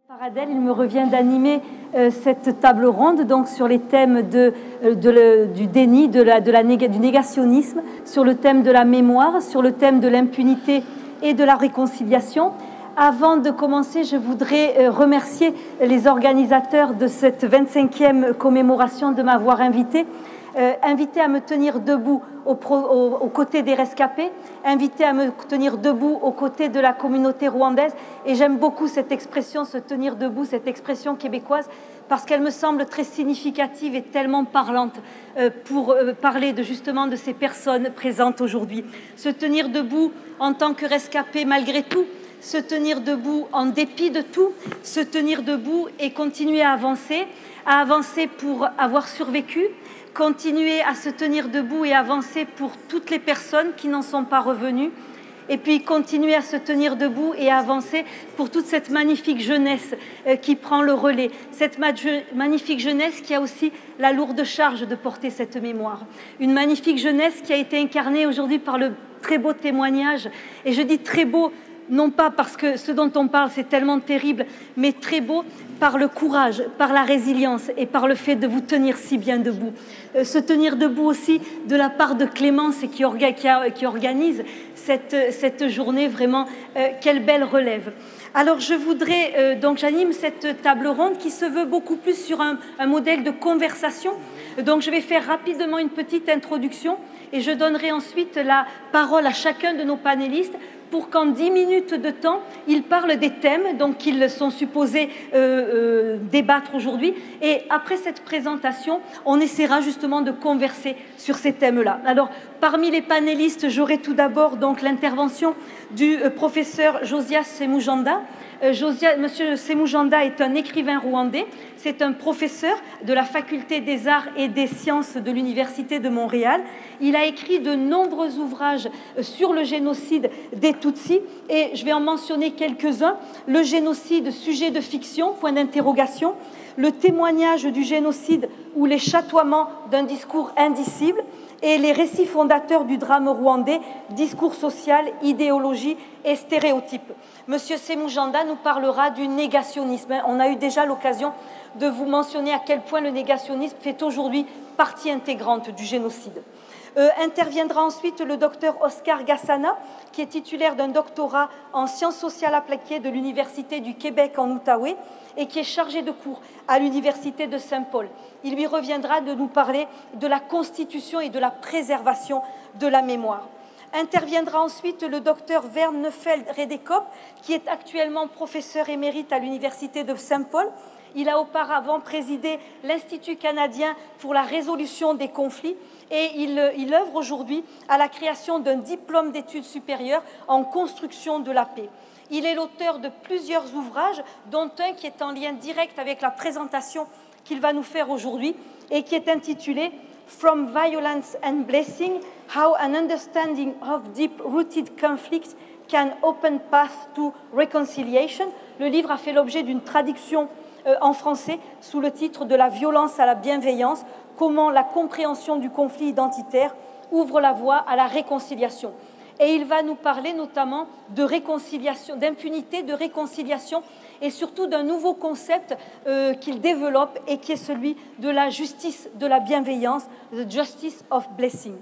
Paradel, il me revient d'animer cette table ronde donc sur les thèmes du déni, du négationnisme, sur le thème de la mémoire, sur le thème de l'impunité et de la réconciliation. Avant de commencer, je voudrais remercier les organisateurs de cette 25e commémoration de m'avoir invité à me tenir debout aux côtés des rescapés, invité à me tenir debout aux côtés de la communauté rwandaise. Et j'aime beaucoup cette expression, se tenir debout, cette expression québécoise, parce qu'elle me semble très significative et tellement parlante pour parler justement de ces personnes présentes aujourd'hui. Se tenir debout en tant que rescapé malgré tout, se tenir debout en dépit de tout, se tenir debout et continuer à avancer pour avoir survécu, continuer à se tenir debout et avancer pour toutes les personnes qui n'en sont pas revenues, et puis continuer à se tenir debout et avancer pour toute cette magnifique jeunesse qui prend le relais, cette magnifique jeunesse qui a aussi la lourde charge de porter cette mémoire. Une magnifique jeunesse qui a été incarnée aujourd'hui par le très beau témoignage, et je dis très beau, non pas parce que ce dont on parle c'est tellement terrible, mais très beau par le courage, par la résilience et par le fait de vous tenir si bien debout. Se tenir debout aussi de la part de Clémence qui organise cette journée, vraiment, quelle belle relève. Alors je voudrais, donc j'anime cette table ronde qui se veut beaucoup plus sur un modèle de conversation. Donc je vais faire rapidement une petite introduction et je donnerai ensuite la parole à chacun de nos panélistes pour qu'en 10 minutes de temps, ils parlent des thèmes donc qu'ils sont supposés débattre aujourd'hui. Et après cette présentation, on essaiera justement de converser sur ces thèmes-là. Alors, parmi les panélistes, j'aurai tout d'abord donc l'intervention du professeur Josias Semujanda. Monsieur Semujanda est un écrivain rwandais, c'est un professeur de la faculté des arts et des sciences de l'Université de Montréal. Il a écrit de nombreux ouvrages sur le génocide des Tutsis et je vais en mentionner quelques-uns. Le génocide, sujet de fiction, point d'interrogation. Le témoignage du génocide ou les chatoiements d'un discours indicible. Et les récits fondateurs du drame rwandais, discours social, idéologie et stéréotypes. Monsieur Semujanda nous parlera du négationnisme. On a eu déjà l'occasion de vous mentionner à quel point le négationnisme fait aujourd'hui partie intégrante du génocide. Interviendra ensuite le docteur Oscar Gassana, qui est titulaire d'un doctorat en sciences sociales appliquées de l'Université du Québec en Outaouais et qui est chargé de cours à l'Université de Saint-Paul. Il lui reviendra de nous parler de la constitution et de la préservation de la mémoire. Interviendra ensuite le docteur Vern Neufeld-Redekop, qui est actuellement professeur émérite à l'Université de Saint-Paul. Il a auparavant présidé l'Institut canadien pour la résolution des conflits et il œuvre aujourd'hui à la création d'un diplôme d'études supérieures en construction de la paix. Il est l'auteur de plusieurs ouvrages, dont un qui est en lien direct avec la présentation qu'il va nous faire aujourd'hui et qui est intitulé « From Violence and Blessing, How an Understanding of Deep-Rooted Conflict can Open Path to Reconciliation ». Le livre a fait l'objet d'une traduction en français sous le titre de la violence à la bienveillance, comment la compréhension du conflit identitaire ouvre la voie à la réconciliation. Et il va nous parler notamment de réconciliation, d'impunité, de réconciliation et surtout d'un nouveau concept qu'il développe et qui est celui de la justice de la bienveillance, the justice of blessing.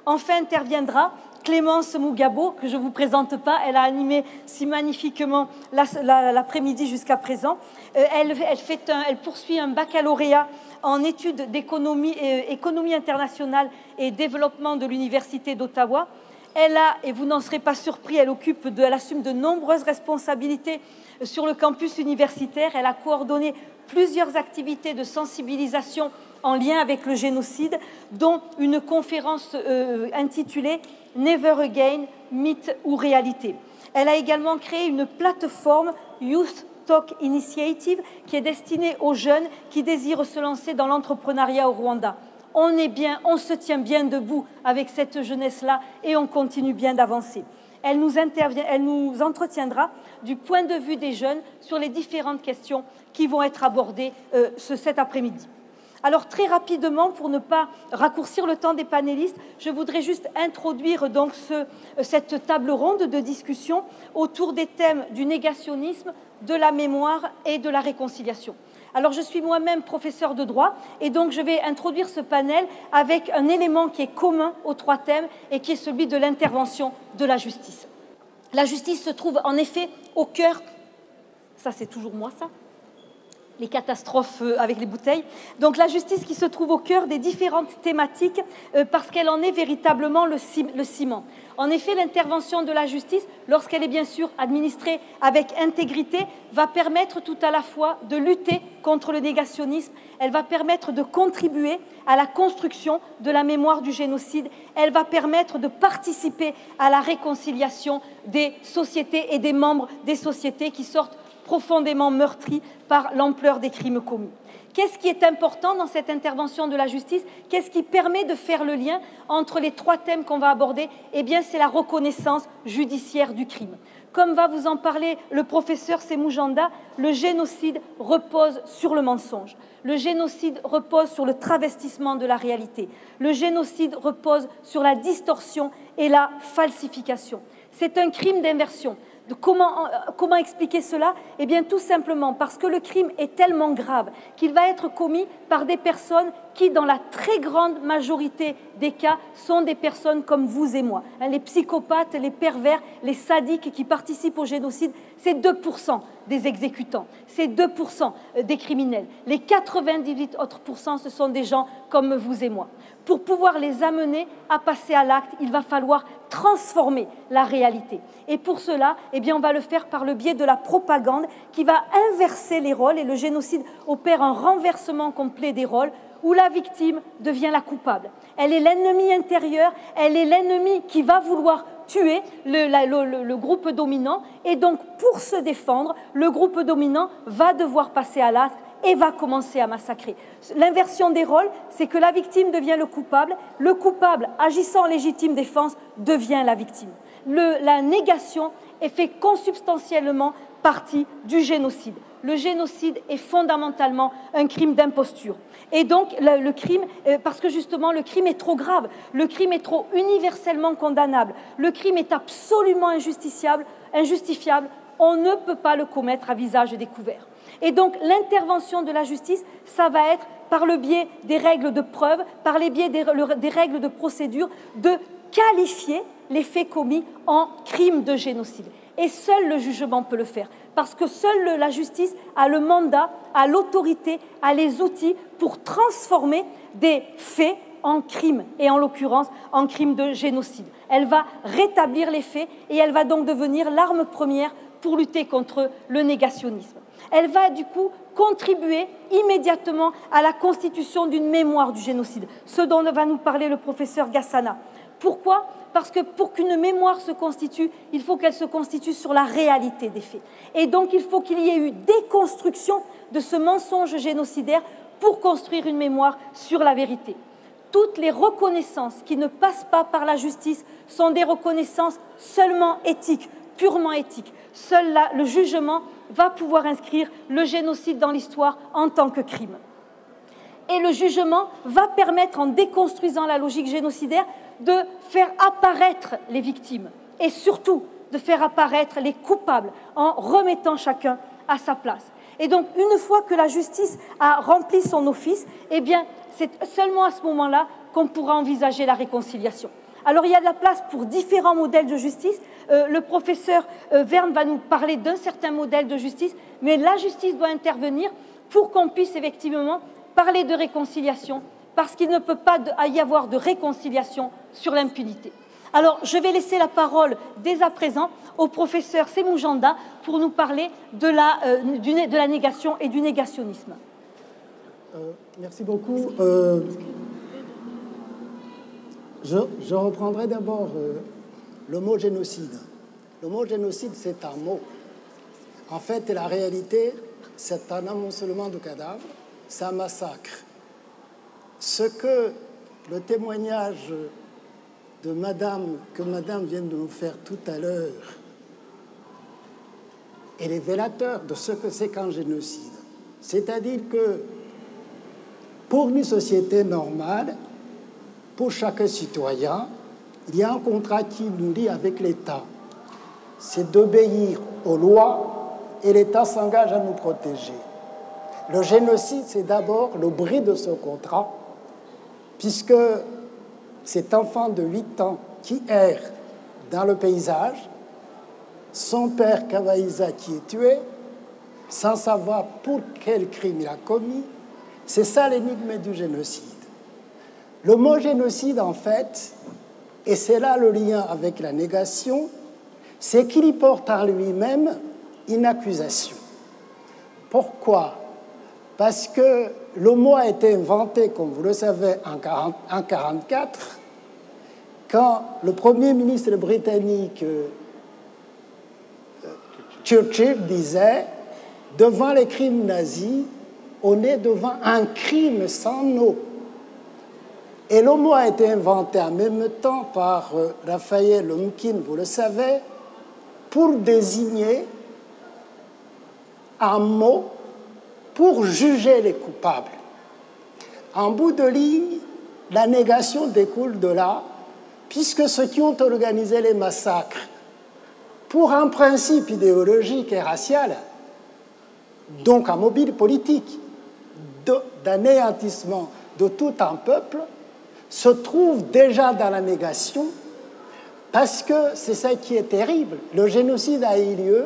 Enfin interviendra Clémence Mugabo, que je ne vous présente pas, elle a animé si magnifiquement l'après-midi jusqu'à présent. Elle poursuit un baccalauréat en études d'économie internationale et développement de l'Université d'Ottawa. Elle a, et vous n'en serez pas surpris, elle assume de nombreuses responsabilités sur le campus universitaire. Elle a coordonné plusieurs activités de sensibilisation en lien avec le génocide, dont une conférence intitulée « Never Again, mythe ou réalité ». Elle a également créé une plateforme Youth Talk Initiative qui est destinée aux jeunes qui désirent se lancer dans l'entrepreneuriat au Rwanda. On se tient bien debout avec cette jeunesse-là et on continue bien d'avancer. Elle nous entretiendra du point de vue des jeunes sur les différentes questions qui vont être abordées cet après-midi. Alors très rapidement, pour ne pas raccourcir le temps des panélistes, je voudrais juste introduire donc cette table ronde de discussion autour des thèmes du négationnisme, de la mémoire et de la réconciliation. Alors je suis moi-même professeur de droit et donc je vais introduire ce panel avec un élément qui est commun aux trois thèmes et qui est celui de l'intervention de la justice. La justice se trouve en effet au cœur, ça c'est toujours moi ça, les catastrophes avec les bouteilles. Donc la justice qui se trouve au cœur des différentes thématiques parce qu'elle en est véritablement le ciment. En effet, l'intervention de la justice, lorsqu'elle est bien sûr administrée avec intégrité, va permettre tout à la fois de lutter contre le négationnisme, elle va permettre de contribuer à la construction de la mémoire du génocide, elle va permettre de participer à la réconciliation des sociétés et des membres des sociétés qui sortent profondément meurtris par l'ampleur des crimes commis. Qu'est-ce qui est important dans cette intervention de la justice? Qu'est-ce qui permet de faire le lien entre les trois thèmes qu'on va aborder? Eh bien, c'est la reconnaissance judiciaire du crime. Comme va vous en parler le professeur Sémou Janda, le génocide repose sur le mensonge. Le génocide repose sur le travestissement de la réalité. Le génocide repose sur la distorsion et la falsification. C'est un crime d'inversion. Comment expliquer cela? Eh bien, tout simplement parce que le crime est tellement grave qu'il va être commis par des personnes qui, dans la très grande majorité des cas, sont des personnes comme vous et moi. Les psychopathes, les pervers, les sadiques qui participent au génocide, c'est 2% des exécutants, c'est 2% des criminels. Les 98 autres pourcents, ce sont des gens comme vous et moi. Pour pouvoir les amener à passer à l'acte, il va falloir transformer la réalité. Et pour cela, eh bien, on va le faire par le biais de la propagande qui va inverser les rôles, et le génocide opère un renversement complet des rôles où la victime devient la coupable. Elle est l'ennemi intérieur, elle est l'ennemi qui va vouloir tuer le groupe dominant, et donc pour se défendre, le groupe dominant va devoir passer à l'acte et va commencer à massacrer. L'inversion des rôles, c'est que la victime devient le coupable, agissant en légitime défense, devient la victime. La négation est fait consubstantiellement partie du génocide. Le génocide est fondamentalement un crime d'imposture. Et donc, le crime, parce que justement, le crime est trop grave, le crime est trop universellement condamnable, le crime est absolument injustifiable, on ne peut pas le commettre à visage découvert. Et donc, l'intervention de la justice, ça va être par le biais des règles de preuve, par le biais des règles de procédure, de qualifier les faits commis en crimes de génocide. Et seul le jugement peut le faire, parce que seule la justice a le mandat, a l'autorité, a les outils pour transformer des faits en crimes, et en l'occurrence en crimes de génocide. Elle va rétablir les faits et elle va donc devenir l'arme première pour lutter contre le négationnisme. Elle va du coup contribuer immédiatement à la constitution d'une mémoire du génocide, ce dont va nous parler le professeur Gassana. Pourquoi? Parce que pour qu'une mémoire se constitue, il faut qu'elle se constitue sur la réalité des faits. Et donc il faut qu'il y ait eu déconstruction de ce mensonge génocidaire pour construire une mémoire sur la vérité. Toutes les reconnaissances qui ne passent pas par la justice sont des reconnaissances seulement éthiques, purement éthiques. Seul le jugement va pouvoir inscrire le génocide dans l'histoire en tant que crime. Et le jugement va permettre, en déconstruisant la logique génocidaire, de faire apparaître les victimes et surtout de faire apparaître les coupables en remettant chacun à sa place. Et donc, une fois que la justice a rempli son office, eh bien, c'est seulement à ce moment-là qu'on pourra envisager la réconciliation. Alors, il y a de la place pour différents modèles de justice. Le professeur Verne va nous parler d'un certain modèle de justice, mais la justice doit intervenir pour qu'on puisse effectivement parler de réconciliation, parce qu'il ne peut pas y avoir de réconciliation sur l'impunité. Alors, je vais laisser la parole dès à présent au professeur Sémou Janda pour nous parler de la négation et du négationnisme. Merci beaucoup. Je reprendrai d'abord le mot génocide. Le mot génocide, c'est un mot. En fait, la réalité, c'est un amoncellement de cadavres, c'est un massacre. Ce que le témoignage que Madame vient de nous faire tout à l'heure est révélateur de ce que c'est qu'un génocide. C'est-à-dire que Pour une société normale, pour chaque citoyen, il y a un contrat qui nous lie avec l'État. C'est d'obéir aux lois et l'État s'engage à nous protéger. Le génocide, c'est d'abord le bris de ce contrat, puisque cet enfant de 8 ans qui erre dans le paysage, son père Kawaïza qui est tué, sans savoir pour quel crime il a commis, c'est ça l'énigme du génocide. Le mot génocide, en fait, et c'est là le lien avec la négation, c'est qu'il y porte en lui-même une accusation. Pourquoi? Parce que le mot a été inventé, comme vous le savez, en 1944, quand le Premier ministre britannique Churchill disait « Devant les crimes nazis, on est devant un crime sans nom ». Et le mot a été inventé en même temps par Raphaël Lemkin, vous le savez, pour désigner un mot pour juger les coupables. En bout de ligne, la négation découle de là, puisque ceux qui ont organisé les massacres, pour un principe idéologique et racial, donc un mobile politique d'anéantissement de tout un peuple, se trouvent déjà dans la négation, parce que c'est ça qui est terrible. Le génocide a eu lieu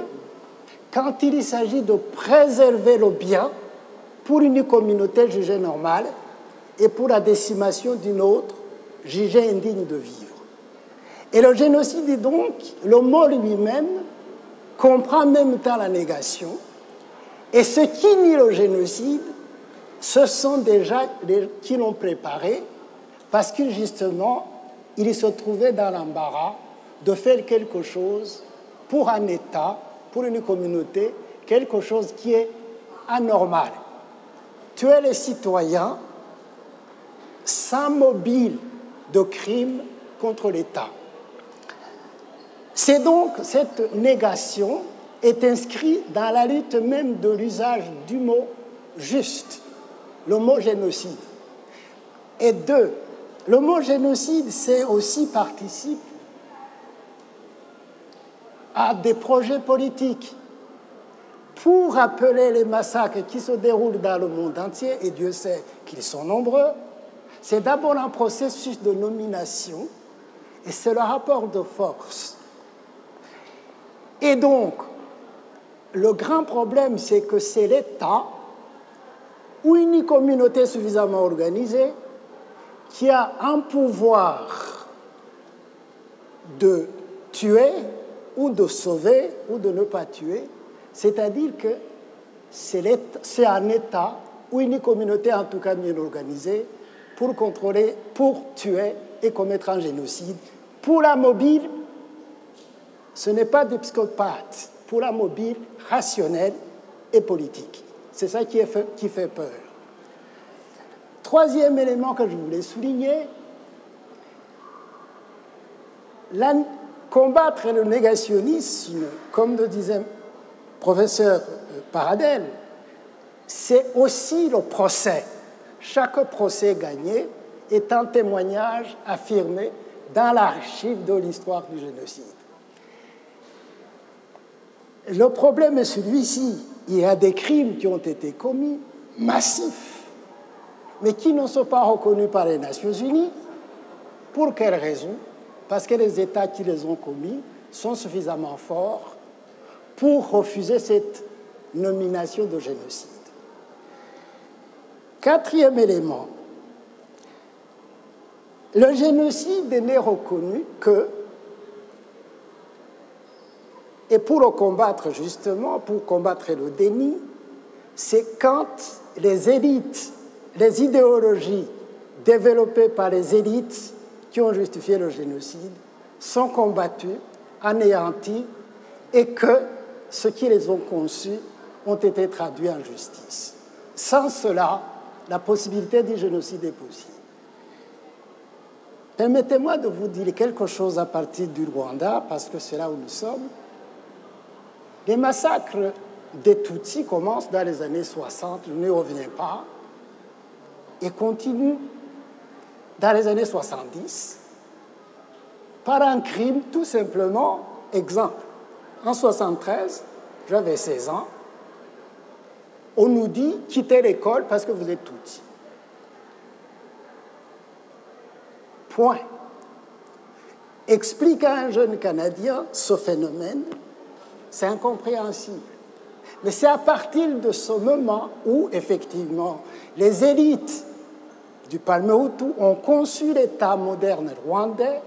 quand il s'agit de préserver le bien pour une communauté jugée normale et pour la décimation d'une autre jugée indigne de vivre. Et le génocide, donc, le mot lui-même comprend en même temps la négation. Et ceux qui nient le génocide, ce sont déjà les qui l'ont préparé, parce que justement, il se trouvait dans l'embarras de faire quelque chose pour un État, pour une communauté, quelque chose qui est anormal. Tuer les citoyens sans mobile de crime contre l'État. C'est donc cette négation est inscrite dans la lutte même de l'usage du mot juste, le mot génocide. Et deux, le mot génocide, c'est aussi participe à des projets politiques pour appeler les massacres qui se déroulent dans le monde entier, et Dieu sait qu'ils sont nombreux. C'est d'abord un processus de nomination et c'est le rapport de force. Et donc, le grand problème, c'est que c'est l'État ou une communauté suffisamment organisée qui a un pouvoir de tuer ou de sauver ou de ne pas tuer, c'est-à-dire que c'est un État ou une communauté en tout cas bien organisée pour contrôler, pour tuer et commettre un génocide. Pour la mobile, ce n'est pas des psychopathes, pour la mobile, rationnelle et politique. C'est ça qui fait peur. Troisième élément que je voulais souligner, combattre le négationnisme, comme le disait le professeur Paradel, c'est aussi le procès. Chaque procès gagné est un témoignage affirmé dans l'archive de l'histoire du génocide. Le problème est celui-ci. Il y a des crimes qui ont été commis, massifs, mais qui ne sont pas reconnus par les Nations Unies. Pour quelle raison? Parce que les États qui les ont commis sont suffisamment forts pour refuser cette nomination de génocide. Quatrième élément, le génocide n'est reconnu que, et pour le combattre justement, pour combattre le déni, c'est quand les élites, les idéologies développées par les élites qui ont justifié le génocide sont combattues, anéanties, et que ceux qui les ont conçus ont été traduits en justice. Sans cela, la possibilité du génocide est possible. Permettez-moi de vous dire quelque chose à partir du Rwanda, parce que c'est là où nous sommes. Les massacres des Tutsis commencent dans les années 60, je n'y reviens pas. et continue dans les années 70 par un crime tout simplement. Exemple, en 73, j'avais 16 ans, on nous dit quittez l'école parce que vous êtes tout petit. Point. Expliquer à un jeune Canadien ce phénomène, c'est incompréhensible. Mais c'est à partir de ce moment où, effectivement, les élites du Palme-Hutu ont conçu l'État moderne rwandais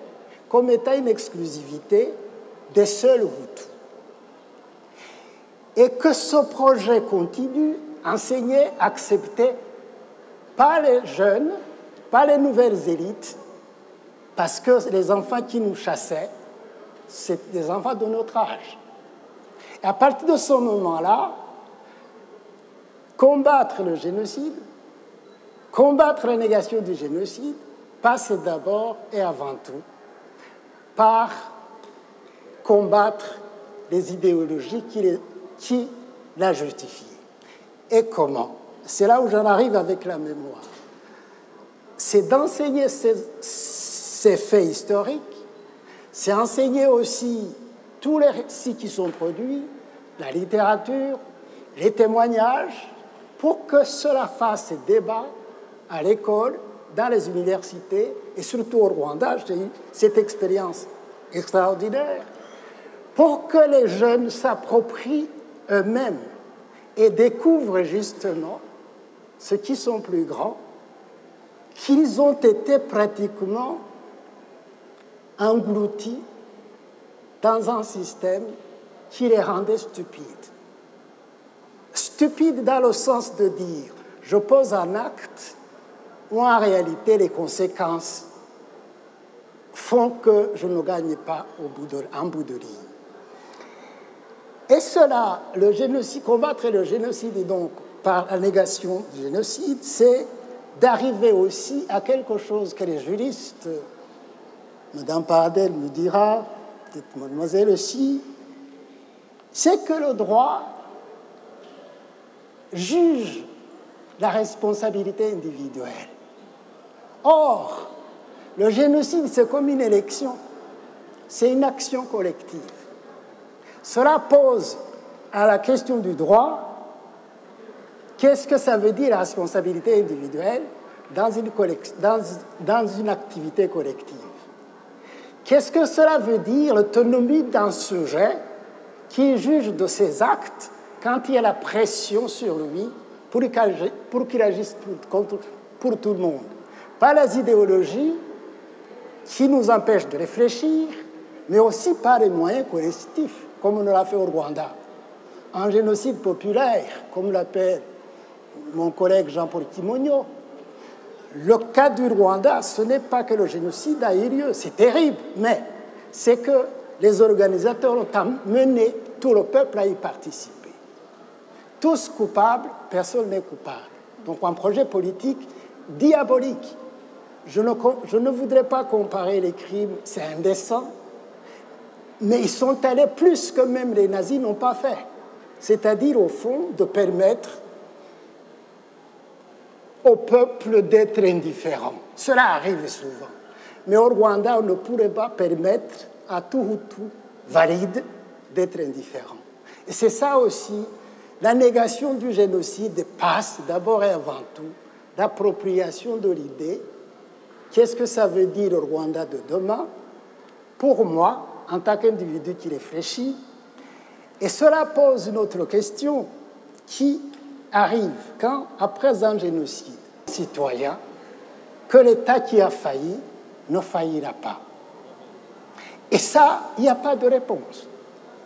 comme étant une exclusivité des seuls Hutus. Et que ce projet continue, enseigné, accepté par les jeunes, par les nouvelles élites, parce que les enfants qui nous chassaient, c'est des enfants de notre âge. Et à partir de ce moment-là, combattre le génocide, combattre la négation du génocide, passe d'abord et avant tout par combattre les idéologies qui la justifient. Et comment? C'est là où j'en arrive avec la mémoire. C'est d'enseigner ces faits historiques, c'est enseigner aussi tous les récits qui sont produits, la littérature, les témoignages, pour que cela fasse débat à l'école, dans les universités, et surtout au Rwanda. J'ai eu cette expérience extraordinaire, pour que les jeunes s'approprient eux-mêmes et découvrent justement ceux qui sont plus grands, qu'ils ont été pratiquement engloutis dans un système qui les rendait stupides. Stupides dans le sens de dire je pose un acte où en réalité les conséquences font que je ne gagne pas en bout de ligne. Et cela, le génocide, combattre le génocide et donc par la négation du génocide, c'est d'arriver aussi à quelque chose que les juristes, Mme Paradel me dira, peut-être mademoiselle aussi, c'est que le droit juge la responsabilité individuelle. Or, le génocide, c'est comme une élection, c'est une action collective. Cela pose à la question du droit, qu'est-ce que ça veut dire la responsabilité individuelle dans une activité collective? Qu'est-ce que cela veut dire l'autonomie d'un sujet qui juge de ses actes quand il y a la pression sur lui pour qu'il agisse pour tout le monde? Pas les idéologies qui nous empêchent de réfléchir, mais aussi par les moyens coercitifs, comme on l'a fait au Rwanda. Un génocide populaire, comme l'appelle mon collègue Jean-Paul Kimonyo. Le cas du Rwanda, ce n'est pas que le génocide a eu lieu, c'est terrible, mais c'est que les organisateurs ont amené tout le peuple à y participer. Tous coupables, personne n'est coupable. Donc un projet politique diabolique. Je ne voudrais pas comparer les crimes, c'est indécent, mais ils sont allés plus que même les nazis n'ont pas fait. C'est-à-dire, au fond, de permettre au peuple d'être indifférent. Cela arrive souvent. Mais au Rwanda, on ne pourrait pas permettre à tout Hutu valide d'être indifférent. Et c'est ça aussi, la négation du génocide passe d'abord et avant tout l'appropriation de l'idée. Qu'est-ce que ça veut dire au Rwanda de demain? Pour moi, en tant qu'individu qui réfléchit, et cela pose une autre question qui arrive quand, après un génocide citoyen, que l'État qui a failli ne faillira pas. Et ça, il n'y a pas de réponse.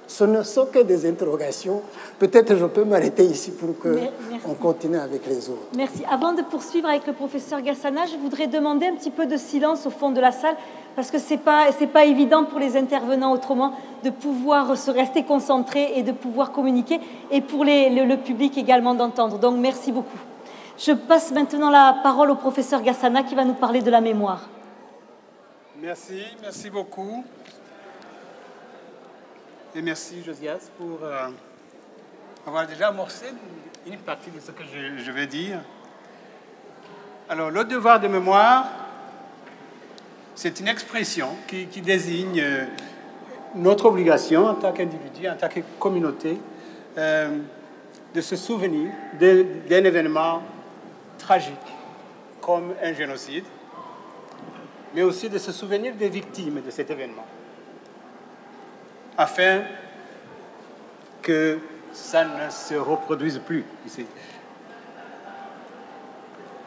Ce ne sont que des interrogations. Peut-être je peux m'arrêter ici pour qu'on continue avec les autres. Merci. Avant de poursuivre avec le professeur Gassana, je voudrais demander un petit peu de silence au fond de la salle, parce que ce n'est pas évident pour les intervenants autrement de pouvoir se rester concentrés et de pouvoir communiquer, et pour le public également d'entendre. Donc merci beaucoup. Je passe maintenant la parole au professeur Gassana qui va nous parler de la mémoire. Merci beaucoup. Et merci Josias pour avoir déjà amorcé une partie de ce que je vais dire. Alors, le devoir de mémoire, c'est une expression qui désigne notre obligation en tant qu'individu, en tant que communauté, de se souvenir d'un événement tragique comme un génocide, mais aussi de se souvenir des victimes de cet événement, afin que ça ne se reproduise plus ici.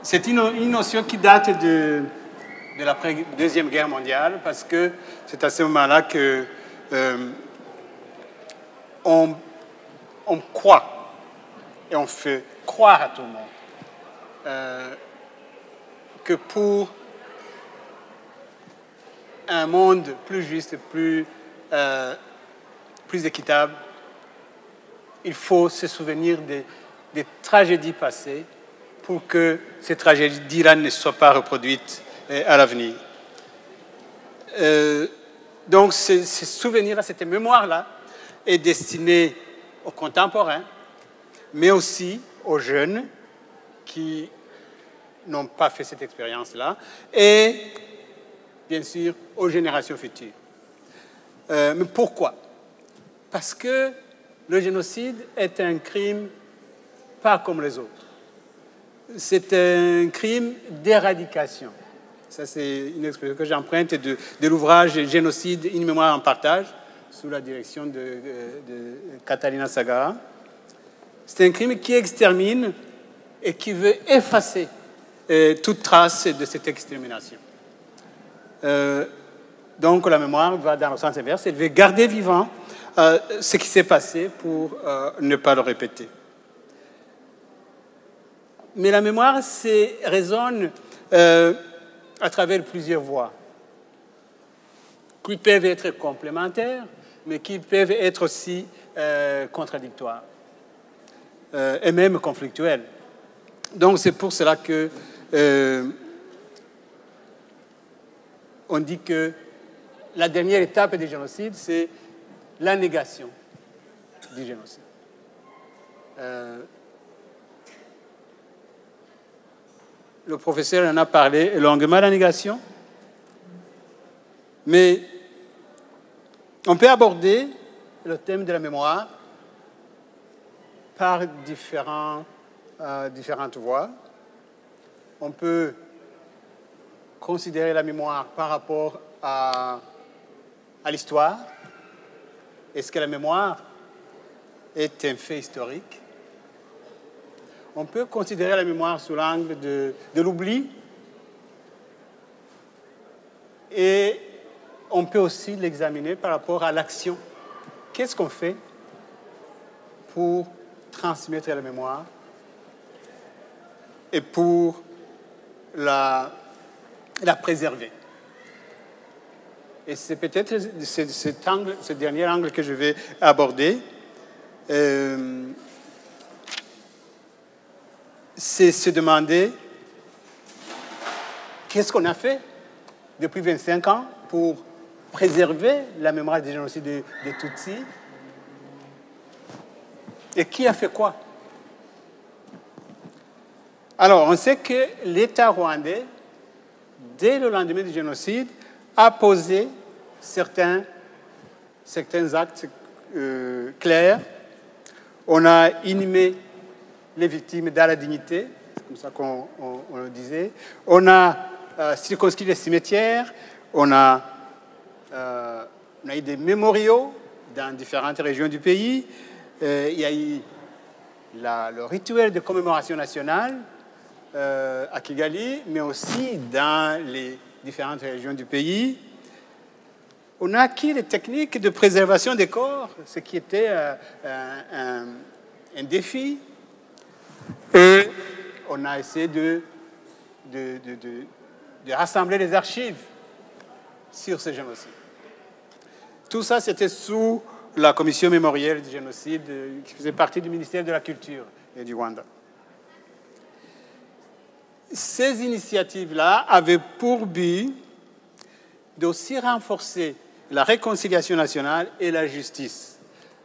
C'est une notion qui date de l'après-deuxième guerre mondiale, parce que c'est à ce moment-là que on croit et on fait croire à tout le monde que pour un monde plus juste, plus équitable, il faut se souvenir des tragédies passées pour que ces tragédies-là ne soient pas reproduites à l'avenir. Donc, ce souvenir-là, cette mémoire-là, est destinée aux contemporains, mais aussi aux jeunes qui n'ont pas fait cette expérience-là, et bien sûr aux générations futures. Mais pourquoi? Parce que le génocide est un crime pas comme les autres. C'est un crime d'éradication. Ça, c'est une expression que j'emprunte de l'ouvrage « Génocide, une mémoire en partage » sous la direction de Catalina Sagara. C'est un crime qui extermine et qui veut effacer toute trace de cette extermination. Donc la mémoire va dans le sens inverse, elle veut garder vivant ce qui s'est passé pour ne pas le répéter. Mais la mémoire résonne à travers plusieurs voies, qui peuvent être complémentaires, mais qui peuvent être aussi contradictoires et même conflictuelles. Donc c'est pour cela que on dit que la dernière étape du génocide, c'est la négation du génocide. Le professeur en a parlé longuement, la négation, mais on peut aborder le thème de la mémoire par différentes voies. On peut considérer la mémoire par rapport à l'histoire. Est-ce que la mémoire est un fait historique? On peut considérer la mémoire sous l'angle de l'oubli. Et on peut aussi l'examiner par rapport à l'action. Qu'est-ce qu'on fait pour transmettre la mémoire et pour la préserver? Et c'est peut-être ce dernier angle que je vais aborder. C'est se demander qu'est-ce qu'on a fait depuis 25 ans pour préserver la mémoire du génocide des Tutsis et qui a fait quoi. Alors, on sait que l'État rwandais, dès le lendemain du génocide, a posé certains actes clairs. On a inhumé les victimes dans la dignité, c'est comme ça qu'on le disait. On a circonscrit les cimetières, on a eu des mémoriaux dans différentes régions du pays. Il y a eu le rituel de commémoration nationale à Kigali, mais aussi dans les différentes régions du pays. On a acquis les techniques de préservation des corps, ce qui était un défi. Et on a essayé de rassembler les archives sur ce génocide. Tout ça, c'était sous la commission mémorielle du génocide qui faisait partie du ministère de la Culture et du Rwanda. Ces initiatives-là avaient pour but d'aussi renforcer la réconciliation nationale et la justice.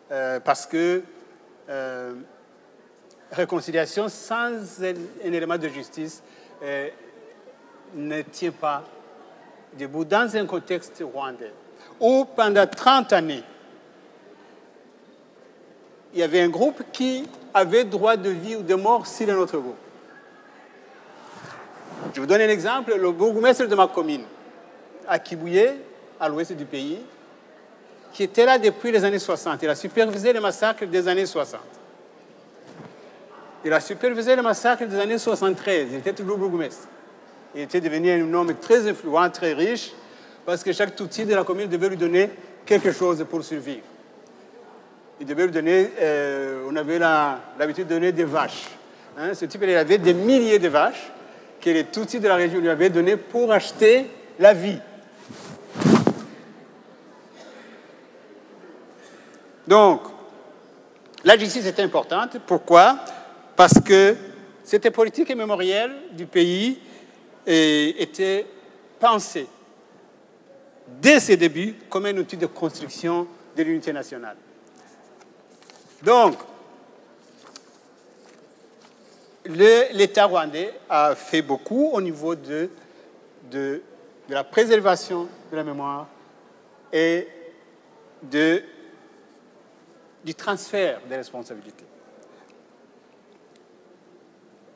Parce que réconciliation sans un élément de justice ne tient pas debout dans un contexte rwandais où pendant 30 années, il y avait un groupe qui avait droit de vie ou de mort sur un autre groupe. Je vous donne un exemple. Le bourgmestre de ma commune, à Kibouye, à l'ouest du pays, qui était là depuis les années 60. Il a supervisé les massacres des années 60. Il a supervisé le massacre des années 73. Il était toujours bourgmestre. Il était devenu un homme très influent, très riche, parce que chaque Tutsi de la commune devait lui donner quelque chose pour survivre. Il devait lui donner, on avait l'habitude de donner des vaches. Hein, ce type, il avait des milliers de vaches que les Tutsis de la région lui avaient données pour acheter la vie. Donc, la justice est importante. Pourquoi? Parce que cette politique mémorielle du pays était pensée dès ses débuts comme un outil de construction de l'unité nationale. Donc, l'État rwandais a fait beaucoup au niveau de la préservation de la mémoire et du transfert des responsabilités.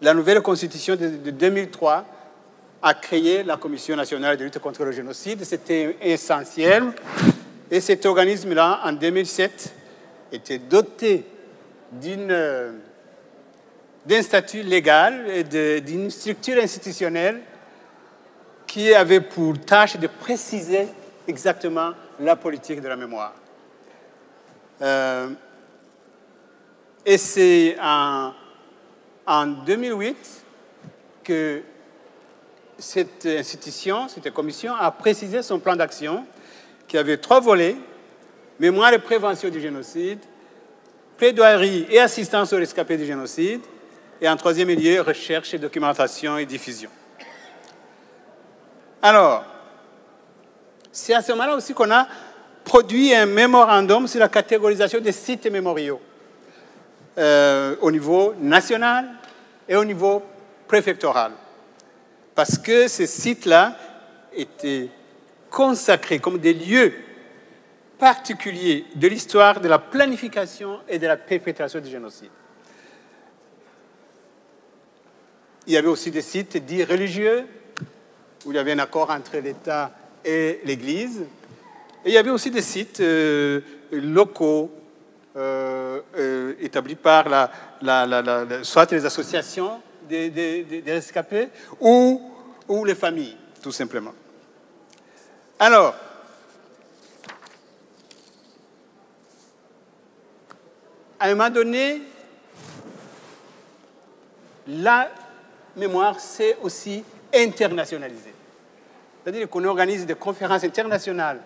La nouvelle constitution de 2003 a créé la Commission nationale de lutte contre le génocide. C'était essentiel. Et cet organisme-là, en 2007, était doté d'un statut légal et d'une structure institutionnelle qui avait pour tâche de préciser exactement la politique de la mémoire. Et c'est en 2008 que cette institution, cette commission, a précisé son plan d'action qui avait 3 volets: mémoire et prévention du génocide, plaidoirie et assistance aux rescapés du génocide, et en 3e lieu, recherche, documentation et diffusion. Alors, c'est à ce moment-là aussi qu'on a produit un mémorandum sur la catégorisation des sites mémoriaux au niveau national et au niveau préfectoral. Parce que ces sites-là étaient consacrés comme des lieux particuliers de l'histoire de la planification et de la perpétration du génocide. Il y avait aussi des sites dits religieux, où il y avait un accord entre l'État et l'Église. Et il y avait aussi des sites locaux, établis par soit les associations des rescapés ou les familles, tout simplement. Alors, à un moment donné, la mémoire s'est aussi internationalisée. C'est-à-dire qu'on organise des conférences internationales,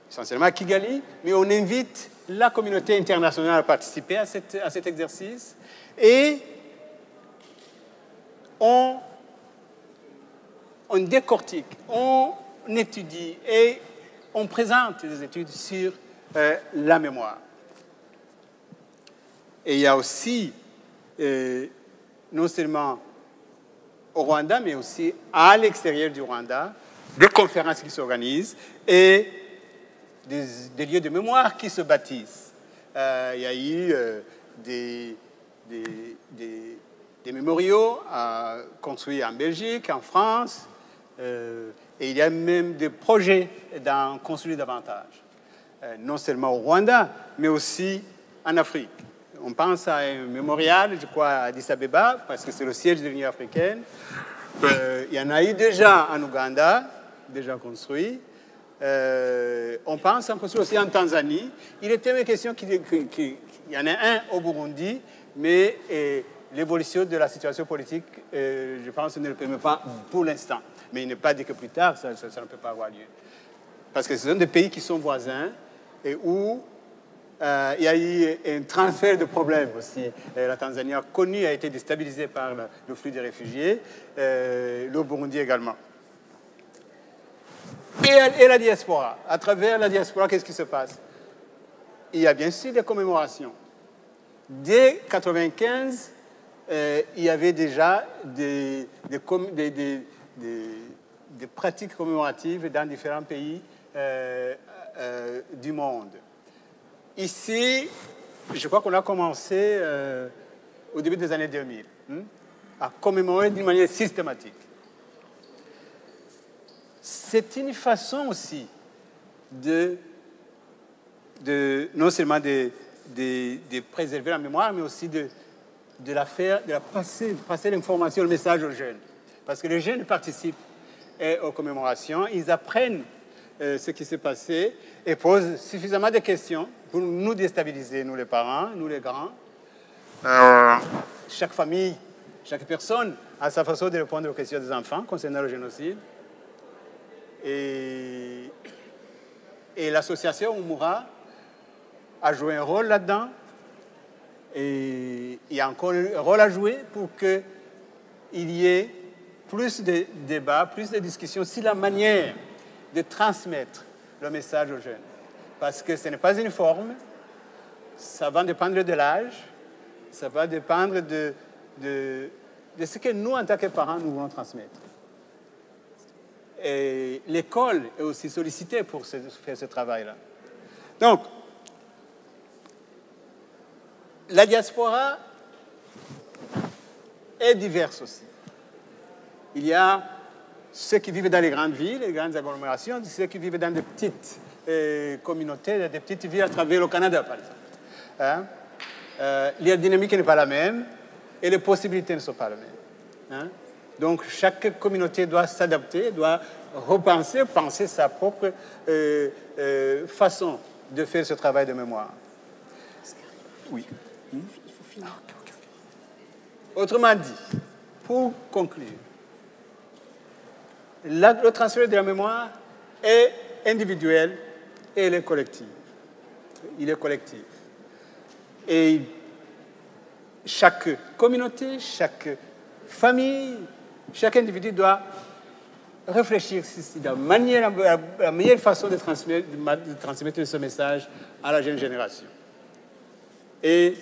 essentiellement à Kigali, mais on invite la communauté internationale à participer à cet exercice et on décortique, on étudie et on présente des études sur la mémoire. Et il y a aussi, non seulement au Rwanda, mais aussi à l'extérieur du Rwanda, des conférences qui s'organisent et des lieux de mémoire qui se bâtissent. Il y a eu des mémoriaux construits en Belgique, en France, et il y a même des projets d'en construire davantage, non seulement au Rwanda, mais aussi en Afrique. On pense à un mémorial, je crois, à Addis Abeba, parce que c'est le siège de l'Union africaine. Il y en a eu déjà en Ouganda, déjà construit. On pense en construire aussi en Tanzanie. Il était même question qu'il y en ait un au Burundi, mais l'évolution de la situation politique, je pense, ne le permet pas pour l'instant. Mais il n'est pas dit que plus tard, ça ne peut pas avoir lieu. Parce que ce sont des pays qui sont voisins et où il y a eu un transfert de problèmes aussi. La Tanzanie a été déstabilisée par le flux des réfugiés, le Burundi également. Et la diaspora. À travers la diaspora, qu'est-ce qui se passe? Il y a bien sûr des commémorations. Dès 1995, il y avait déjà des pratiques commémoratives dans différents pays du monde. Ici, je crois qu'on a commencé au début des années 2000 à commémorer d'une manière systématique. C'est une façon aussi non seulement de préserver la mémoire, mais aussi de passer l'information, le message aux jeunes. Parce que les jeunes participent aux commémorations, ils apprennent ce qui s'est passé et posent suffisamment de questions pour nous déstabiliser, nous les parents, nous les grands. Chaque famille, chaque personne a sa façon de répondre aux questions des enfants concernant le génocide. Et l'association Umura a joué un rôle là-dedans. Et il y a encore un rôle à jouer pour qu'il y ait plus de débats, plus de discussions sur la manière de transmettre le message aux jeunes. Parce que ce n'est pas uniforme, ça va dépendre de l'âge, ça va dépendre de ce que nous, en tant que parents, nous voulons transmettre. Et l'école est aussi sollicitée pour faire ce travail-là. Donc, la diaspora est diverse aussi. Il y a ceux qui vivent dans les grandes villes, les grandes agglomérations, ceux qui vivent dans des petites communautés, des petites villes à travers le Canada, par exemple. La dynamique n'est pas la même et les possibilités ne sont pas les mêmes. Donc, chaque communauté doit s'adapter, doit penser sa propre façon de faire ce travail de mémoire. Oui. Autrement dit, pour conclure, le transfert de la mémoire est individuel et il est collectif. Il est collectif. Et chaque communauté, chaque famille, chaque individu doit réfléchir sur la meilleure façon de transmettre ce message à la jeune génération. Et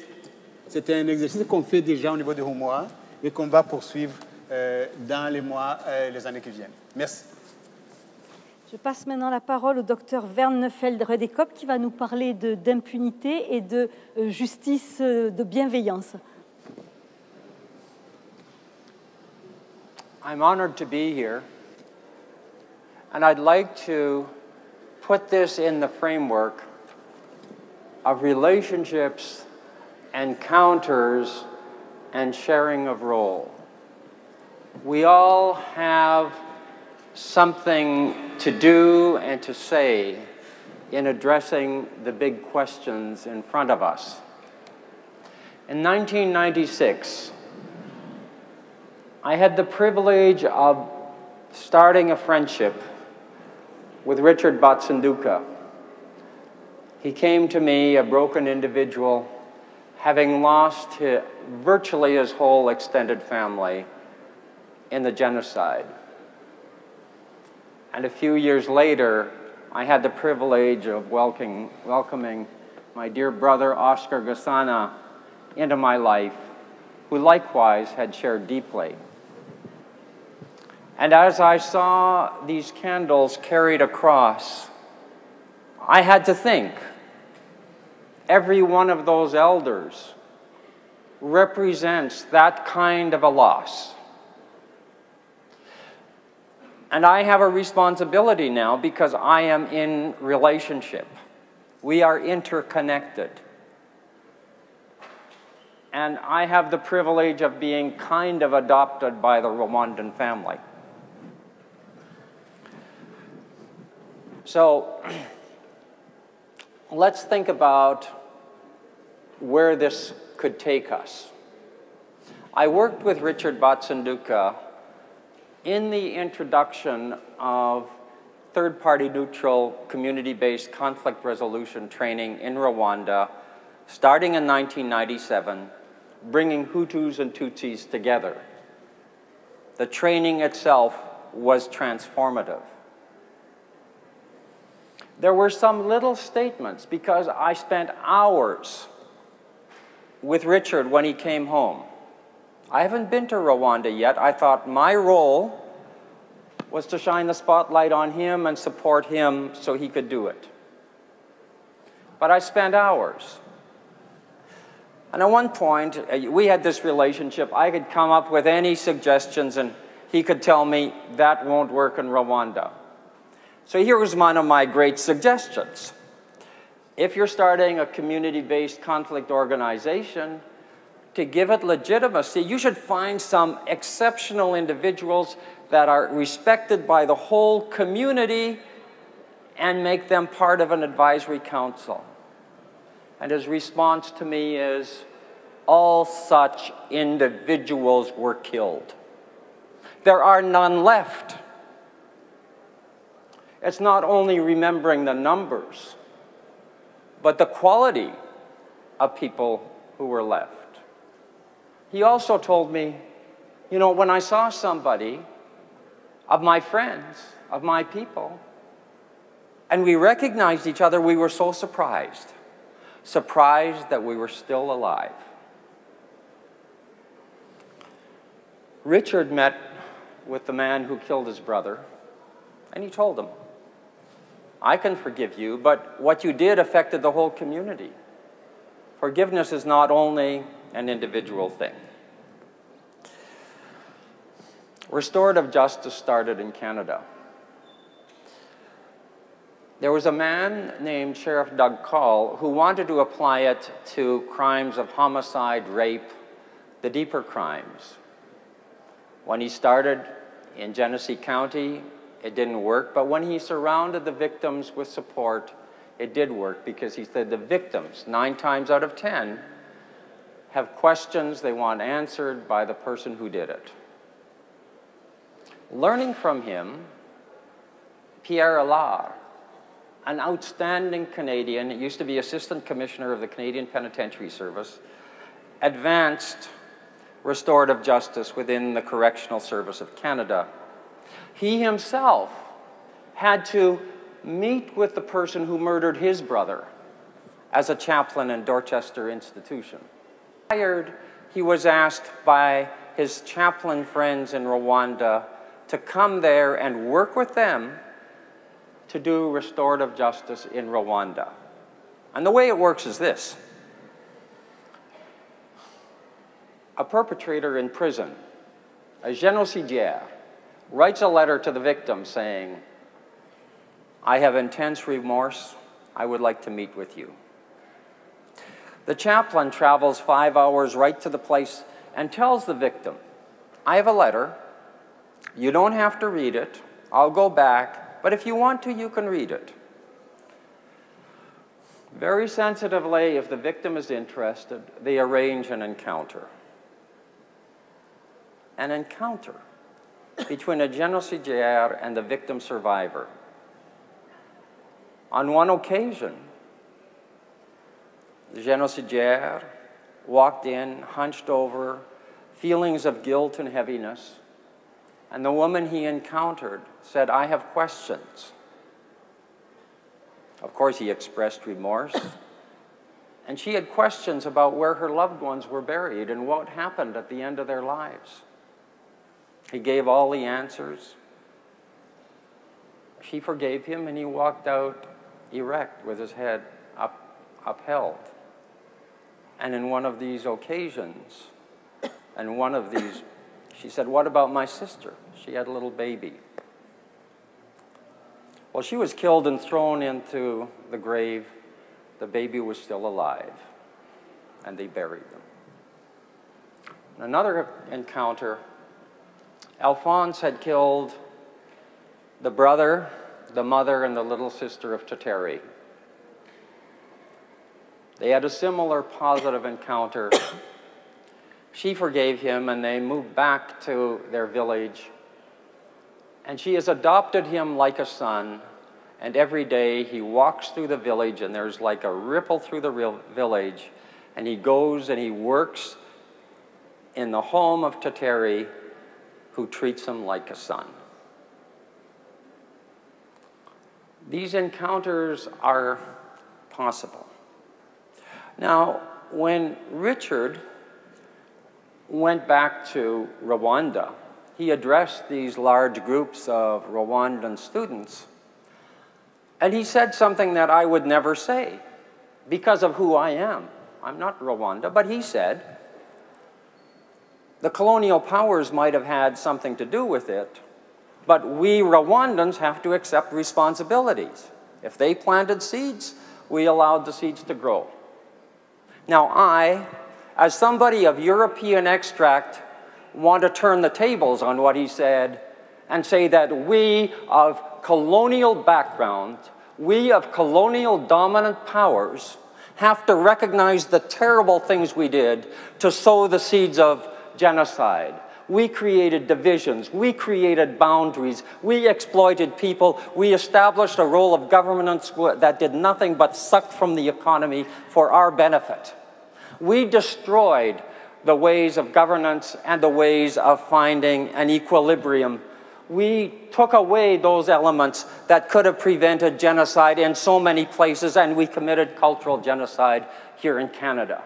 c'est un exercice qu'on fait déjà au niveau de Umura et qu'on va poursuivre dans les mois et les années qui viennent. Merci. Je passe maintenant la parole au docteur Vern Neufeld-Redekop qui va nous parler d'impunité et de justice, de bienveillance. I'm honored to be here, and I'd like to put this in the framework of relationships, encounters, and sharing of role. We all have something to do and to say in addressing the big questions in front of us. In 1996, I had the privilege of starting a friendship with Richard Batsanduka. He came to me, a broken individual, having lost virtually his whole extended family in the genocide. And a few years later, I had the privilege of welcoming my dear brother, Oscar Gassana, into my life, who likewise had shared deeply. And as I saw these candles carried across, I had to think, every one of those elders represents that kind of a loss. And I have a responsibility now because I am in relationship. We are interconnected. And I have the privilege of being kind of adopted by the Rwandan family. So let's think about where this could take us. I worked with Richard Batsanduka in the introduction of third-party neutral community-based conflict resolution training in Rwanda, starting in 1997, bringing Hutus and Tutsis together. The training itself was transformative. There were some little statements because I spent hours with Richard when he came home. I haven't been to Rwanda yet. I thought my role was to shine the spotlight on him and support him so he could do it. But I spent hours. And at one point, we had this relationship. I could come up with any suggestions, and he could tell me, that won't work in Rwanda. So here was one of my great suggestions. If you're starting a community-based conflict organization, to give it legitimacy, you should find some exceptional individuals that are respected by the whole community and make them part of an advisory council. And his response to me is, all such individuals were killed. There are none left. It's not only remembering the numbers, but the quality of people who were left. He also told me, you know, when I saw somebody of my friends, of my people, and we recognized each other, we were so surprised. Surprised that we were still alive. Richard met with the man who killed his brother, and he told him, I can forgive you, but what you did affected the whole community. Forgiveness is not only an individual thing. Restorative justice started in Canada. There was a man named Sheriff Doug Call who wanted to apply it to crimes of homicide, rape, the deeper crimes. When he started in Genesee County, it didn't work, but when he surrounded the victims with support, it did work, because he said the victims, 9 times out of 10, have questions they want answered by the person who did it. Learning from him, Pierre Allard, an outstanding Canadian, used to be Assistant Commissioner of the Canadian Penitentiary Service, advanced restorative justice within the Correctional Service of Canada. He himself had to meet with the person who murdered his brother as a chaplain in Dorchester Institution. He was asked by his chaplain friends in Rwanda to come there and work with them to do restorative justice in Rwanda. And the way it works is this. A perpetrator in prison, a génocidaire, writes a letter to the victim saying, I have intense remorse. I would like to meet with you. The chaplain travels 5 hours right to the place and tells the victim, I have a letter. You don't have to read it. I'll go back, but if you want to, you can read it. Very sensitively, if the victim is interested, they arrange an encounter. An encounter between a génocidaire and the victim survivor. On one occasion, the génocidaire walked in, hunched over, feelings of guilt and heaviness, and the woman he encountered said, I have questions. Of course, he expressed remorse, and she had questions about where her loved ones were buried and what happened at the end of their lives. He gave all the answers. She forgave him, and he walked out erect with his head upheld. And in one of these occasions, she said, what about my sister? She had a little baby. Well, she was killed and thrown into the grave. The baby was still alive, and they buried them. In another encounter, Alphonse had killed the brother, the mother, and the little sister of Tateri. They had a similar positive encounter. She forgave him, and they moved back to their village. And she has adopted him like a son, and every day he walks through the village, and there's like a ripple through the village, and he goes and he works in the home of Tateri, who treats him like a son. These encounters are possible. Now, when Richard went back to Rwanda, he addressed these large groups of Rwandan students, and he said something that I would never say because of who I am. I'm not Rwanda, but he said, the colonial powers might have had something to do with it, but we Rwandans have to accept responsibilities. If they planted seeds, we allowed the seeds to grow. Now I, as somebody of European extract, want to turn the tables on what he said and say that we of colonial background, we of colonial dominant powers, have to recognize the terrible things we did to sow the seeds of genocide. We created divisions, we created boundaries, we exploited people, we established a role of governance that did nothing but suck from the economy for our benefit. We destroyed the ways of governance and the ways of finding an equilibrium. We took away those elements that could have prevented genocide in so many places, and we committed cultural genocide here in Canada.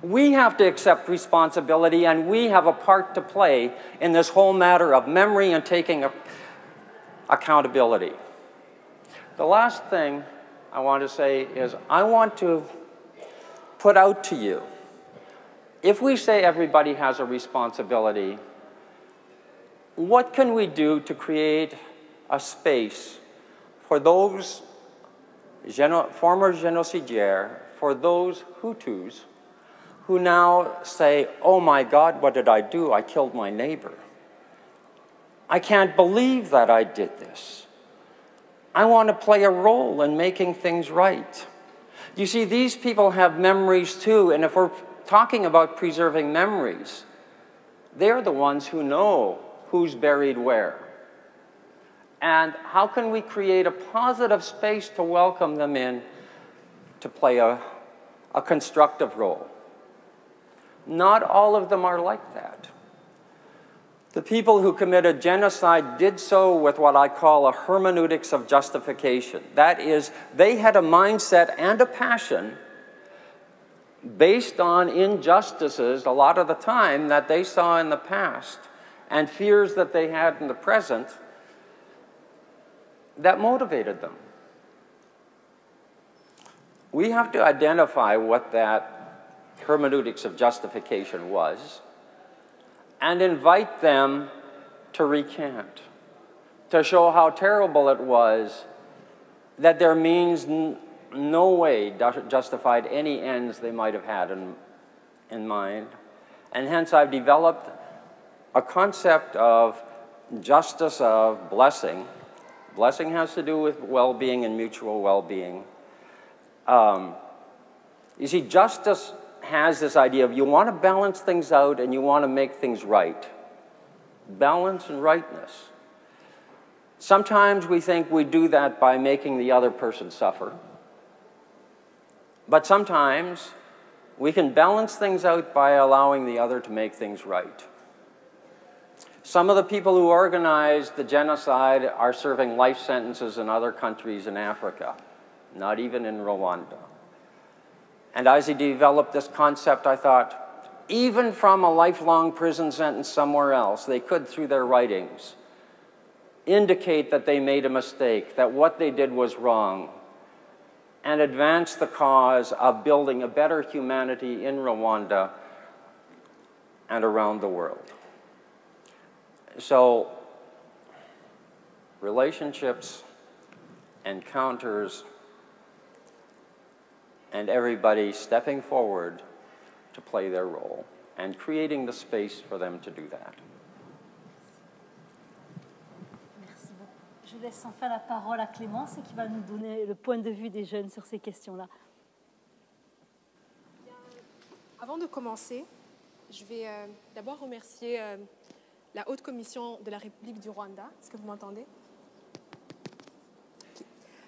We have to accept responsibility, and we have a part to play in this whole matter of memory and taking accountability. The last thing I want to say is I want to put out to you, if we say everybody has a responsibility, what can we do to create a space for those former génocidaires, for those Hutus, who now say, oh my God, what did I do? I killed my neighbor. I can't believe that I did this. I want to play a role in making things right. You see, these people have memories too, and if we're talking about preserving memories, they're the ones who know who's buried where. And how can we create a positive space to welcome them in to play a constructive role? Not all of them are like that. The people who committed genocide did so with what I call a hermeneutics of justification. That is, they had a mindset and a passion based on injustices a lot of the time that they saw in the past and fears that they had in the present that motivated them. We have to identify what that hermeneutics of justification was and invite them to recant, to show how terrible it was, that their means no way justified any ends they might have had in mind. And hence I've developed a concept of justice of blessing. Blessing has to do with well-being and mutual well-being. You see, justice has this idea of you want to balance things out and you want to make things right. Balance and rightness. Sometimes we think we do that by making the other person suffer. But sometimes we can balance things out by allowing the other to make things right. Some of the people who organized the genocide are serving life sentences in other countries in Africa, not even in Rwanda. And as he developed this concept, I thought, even from a lifelong prison sentence somewhere else, they could, through their writings, indicate that they made a mistake, that what they did was wrong, and advance the cause of building a better humanity in Rwanda and around the world. So, relationships, encounters, and everybody stepping forward to play their role and creating the space for them to do that. Merci beaucoup. Je laisse enfin la parole à Clémence qui va nous donner le point de vue des jeunes sur ces questions-là. Avant de commencer, je vais d'abord remercier la Haute Commission de la République du Rwanda. Est-ce que vous m'entendez?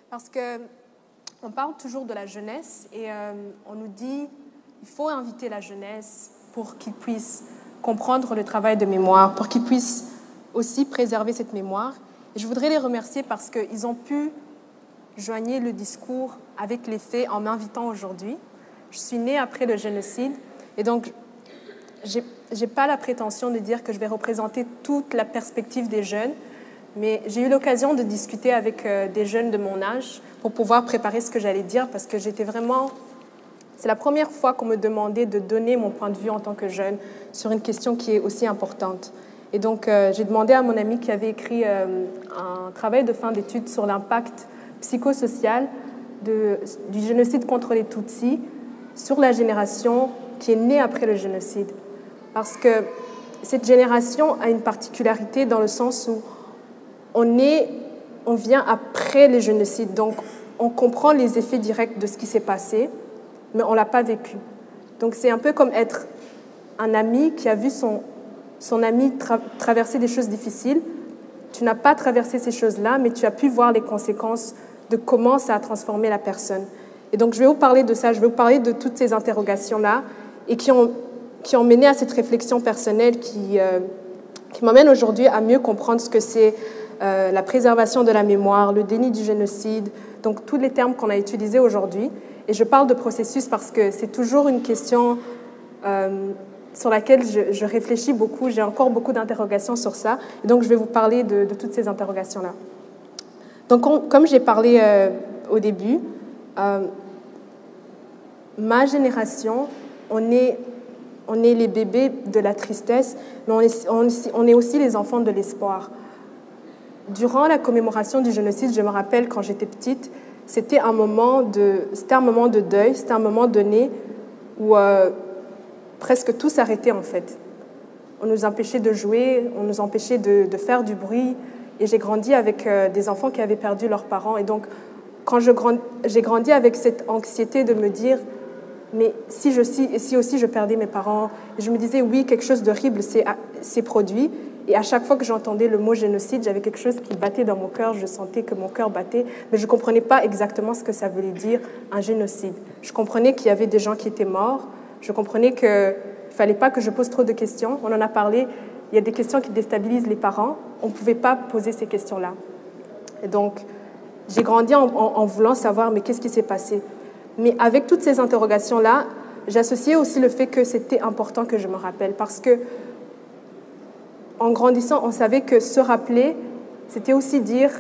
Parce qu'on parle toujours de la jeunesse et on nous dit qu'il faut inviter la jeunesse pour qu'ils puissent comprendre le travail de mémoire, pour qu'ils puissent aussi préserver cette mémoire. Et je voudrais les remercier parce qu'ils ont pu joindre le discours avec les faits en m'invitant aujourd'hui. Je suis née après le génocide et donc j'ai pas la prétention de dire que je vais représenter toute la perspective des jeunes, mais j'ai eu l'occasion de discuter avec des jeunes de mon âge pour pouvoir préparer ce que j'allais dire, parce que j'étais vraiment... C'est la première fois qu'on me demandait de donner mon point de vue en tant que jeune sur une question qui est aussi importante. Et donc, j'ai demandé à mon ami qui avait écrit un travail de fin d'études sur l'impact psychosocial du génocide contre les Tutsis sur la génération qui est née après le génocide. Parce que cette génération a une particularité dans le sens où on vient après le génocide. Donc, on comprend les effets directs de ce qui s'est passé, mais on ne l'a pas vécu. Donc, c'est un peu comme être un ami qui a vu son ami traverser des choses difficiles. Tu n'as pas traversé ces choses-là, mais tu as pu voir les conséquences de comment ça a transformé la personne. Et donc, je vais vous parler de ça, je vais vous parler de toutes ces interrogations-là et qui ont mené à cette réflexion personnelle qui m'amène aujourd'hui à mieux comprendre ce que c'est la préservation de la mémoire, le déni du génocide, donc tous les termes qu'on a utilisés aujourd'hui. Et je parle de processus parce que c'est toujours une question sur laquelle je réfléchis beaucoup. J'ai encore beaucoup d'interrogations sur ça. Et donc, je vais vous parler de toutes ces interrogations-là. Donc, comme j'ai parlé au début, ma génération, on est les bébés de la tristesse, mais on est aussi les enfants de l'espoir. Durant la commémoration du génocide, je me rappelle quand j'étais petite, c'était un moment de deuil, c'était un moment donné où presque tout s'arrêtait en fait. On nous empêchait de jouer, on nous empêchait de faire du bruit. Et j'ai grandi avec des enfants qui avaient perdu leurs parents. Et donc, quand j'ai grandi avec cette anxiété de me dire, mais si aussi je perdais mes parents, je me disais, oui, quelque chose d'horrible s'est produit. Et à chaque fois que j'entendais le mot génocide, j'avais quelque chose qui battait dans mon cœur, je sentais que mon cœur battait, mais je ne comprenais pas exactement ce que ça voulait dire, un génocide. Je comprenais qu'il y avait des gens qui étaient morts, je comprenais qu'il ne fallait pas que je pose trop de questions. On en a parlé, il y a des questions qui déstabilisent les parents, on ne pouvait pas poser ces questions-là. Et donc, j'ai grandi en voulant savoir, mais qu'est-ce qui s'est passé? Mais avec toutes ces interrogations-là, j'associais aussi le fait que c'était important que je me rappelle, parce que en grandissant, on savait que se rappeler, c'était aussi dire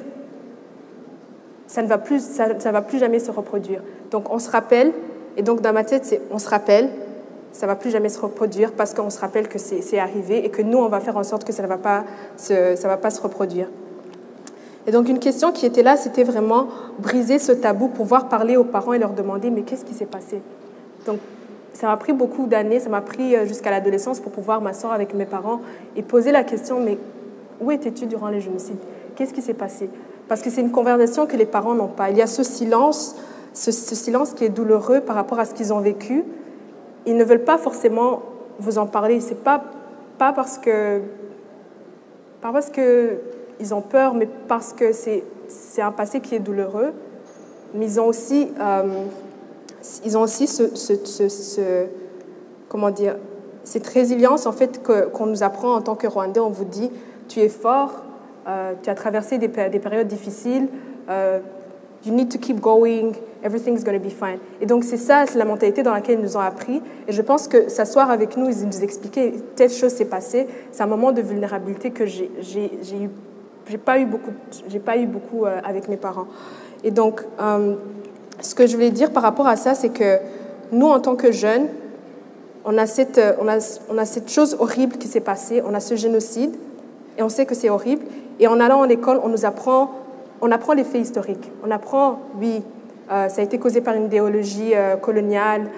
ça ne va plus jamais se reproduire. Donc on se rappelle, et donc dans ma tête, c'est on se rappelle, ça ne va plus jamais se reproduire parce qu'on se rappelle que c'est arrivé et que nous, on va faire en sorte que ça ne va pas se reproduire. Et donc une question qui était là, c'était vraiment briser ce tabou, pouvoir parler aux parents et leur demander mais qu'est-ce qui s'est passé? Donc ça m'a pris beaucoup d'années, ça m'a pris jusqu'à l'adolescence pour pouvoir m'asseoir avec mes parents et poser la question, mais où étais-tu durant les génocides? Qu'est-ce qui s'est passé? Parce que c'est une conversation que les parents n'ont pas. Il y a ce silence qui est douloureux par rapport à ce qu'ils ont vécu. Ils ne veulent pas forcément vous en parler. C'est pas parce que ils ont peur, mais parce que c'est un passé qui est douloureux. Mais ils ont aussi cette résilience en fait qu'on nous apprend en tant que Rwandais. On vous dit, tu es fort, tu as traversé des périodes difficiles, you need to keep going, everything's going to be fine. Et donc c'est la mentalité dans laquelle ils nous ont appris. Et je pense que s'asseoir avec nous, ils nous expliquaient telle chose s'est passée. C'est un moment de vulnérabilité que j'ai pas eu beaucoup avec mes parents. Et donc ce que je voulais dire par rapport à ça, c'est que nous, en tant que jeunes, on a cette chose horrible qui s'est passée, on a ce génocide, et on sait que c'est horrible. Et en allant à l'école, on apprend les faits historiques. On apprend, oui, ça a été causé par une idéologie coloniale,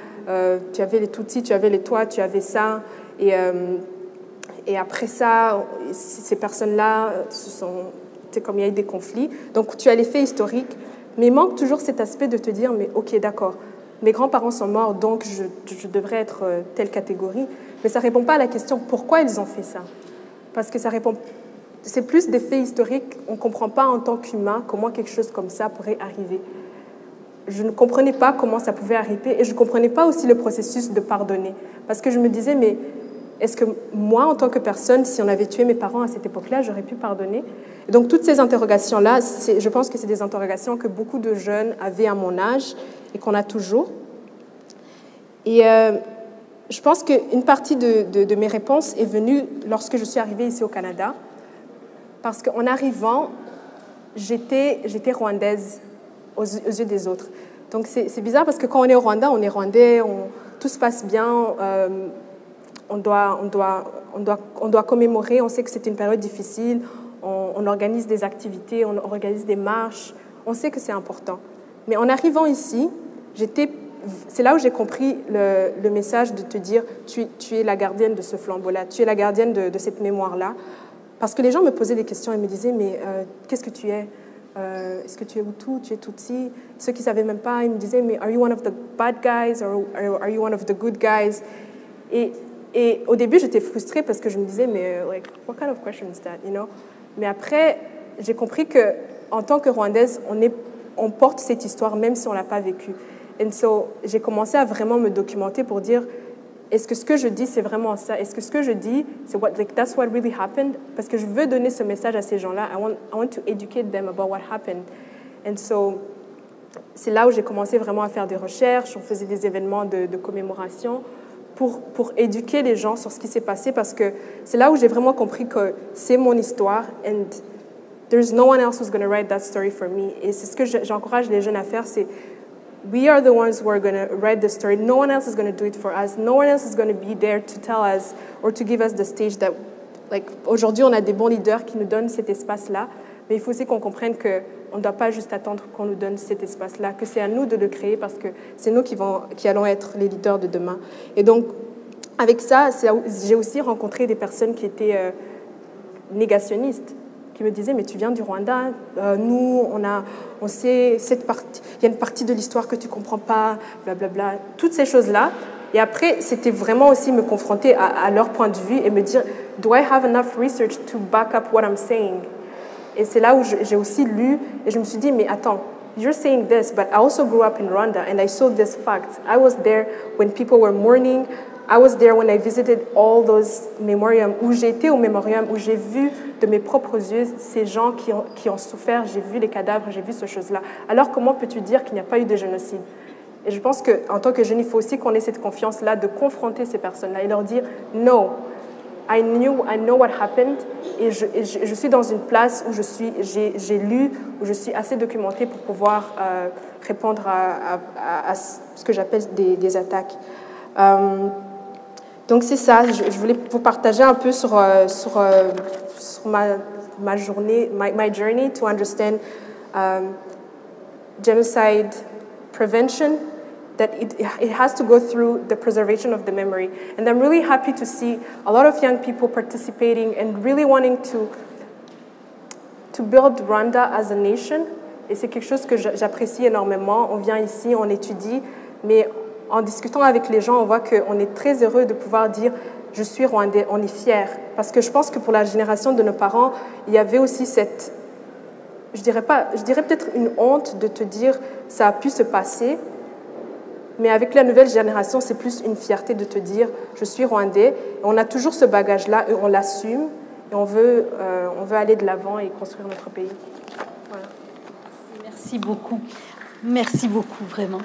tu avais les Tutsis, tu avais les Toits, tu avais ça, et après ça, ces personnes-là, c'est comme il y a eu des conflits. Donc tu as les faits historiques, mais il manque toujours cet aspect de te dire, mais ok, d'accord, mes grands-parents sont morts, donc je devrais être telle catégorie. Mais ça ne répond pas à la question pourquoi ils ont fait ça. Parce que c'est plus des faits historiques, on ne comprend pas en tant qu'humain comment quelque chose comme ça pourrait arriver. Je ne comprenais pas comment ça pouvait arriver et je ne comprenais pas aussi le processus de pardonner. Parce que je me disais, mais est-ce que moi, en tant que personne, si on avait tué mes parents à cette époque-là, j'aurais pu pardonner? Et donc, toutes ces interrogations-là, je pense que c'est des interrogations que beaucoup de jeunes avaient à mon âge et qu'on a toujours. Et je pense qu'une partie de mes réponses est venue lorsque je suis arrivée ici au Canada, parce qu'en arrivant, j'étais rwandaise aux yeux des autres. Donc c'est bizarre parce que quand on est au Rwanda, on est rwandais, tout se passe bien, on doit commémorer, on sait que c'est une période difficile, on organise des activités, on organise des marches, on sait que c'est important. Mais en arrivant ici, c'est là où j'ai compris le message de te dire tu es la gardienne de ce flambeau-là, tu es la gardienne de cette mémoire-là. Parce que les gens me posaient des questions et me disaient mais qu'est-ce que tu es? Est-ce que tu es Hutu, tu es Tutsi? Ceux qui ne savaient même pas, ils me disaient mais are you one of the bad guys or are you one of the good guys? Et au début, j'étais frustrée parce que je me disais mais like, what kind of question is that, you know? Mais après, j'ai compris qu'en tant que Rwandaise, on porte cette histoire même si on ne l'a pas vécue. Et donc, j'ai commencé à vraiment me documenter pour dire est-ce que ce que je dis, c'est vraiment ça? Est-ce que ce que je dis, c'est that's what really happened? Parce que je veux donner ce message à ces gens-là. I want to educate them about what happened. And so, c'est là où j'ai commencé vraiment à faire des recherches. On faisait des événements de commémoration pour éduquer les gens sur ce qui s'est passé parce que c'est là où j'ai vraiment compris que c'est mon histoire and there's no one else who's going to write that story for me. Et c'est ce que j'encourage les jeunes à faire, c'est we are the ones who are going to write the story. No one else is going to do it for us. No one else is going to be there to tell us or to give us the stage that, like, aujourd'hui, on a des bons leaders qui nous donnent cet espace-là, mais il faut aussi qu'on comprenne qu'on ne doit pas juste attendre qu'on nous donne cet espace-là, que c'est à nous de le créer parce que c'est nous qui allons être les leaders de demain. Et donc, avec ça, j'ai aussi rencontré des personnes qui étaient négationnistes, qui me disaient, mais tu viens du Rwanda, nous, on sait, il y a une partie de l'histoire que tu ne comprends pas, blablabla, toutes ces choses-là. Et après, c'était vraiment aussi me confronter à leur point de vue et me dire, do I have enough research to back up what I'm saying? Et c'est là où j'ai aussi lu et je me suis dit, mais attends, you're saying this, but I also grew up in Rwanda and I saw this fact. I was there when people were mourning. I was there when I visited all those memoriams, où j'ai été au mémorium, où j'ai vu de mes propres yeux ces gens qui ont souffert, j'ai vu les cadavres, j'ai vu ces choses-là. Alors comment peux-tu dire qu'il n'y a pas eu de génocide? Et je pense qu'en tant que jeune, il faut aussi qu'on ait cette confiance-là de confronter ces personnes-là et leur dire « No, I know what happened » et je suis dans une place où j'ai lu, où je suis assez documentée pour pouvoir répondre à ce que j'appelle des attaques. Donc c'est ça, je voulais vous partager un peu sur ma journée, my journey to understand genocide prevention, that it has to go through the preservation of the memory. And I'm really happy to see a lot of young people participating and really wanting to build Rwanda as a nation. Et c'est quelque chose que j'apprécie énormément. On vient ici, on étudie, mais en discutant avec les gens, on voit qu'on est très heureux de pouvoir dire « je suis rwandais », on est fiers. Parce que je pense que pour la génération de nos parents, il y avait aussi cette, je dirais peut-être une honte de te dire « ça a pu se passer », mais avec la nouvelle génération, c'est plus une fierté de te dire « je suis rwandais ». Et on a toujours ce bagage-là, et on l'assume, et on veut aller de l'avant et construire notre pays. Voilà. Merci beaucoup. Merci beaucoup, vraiment.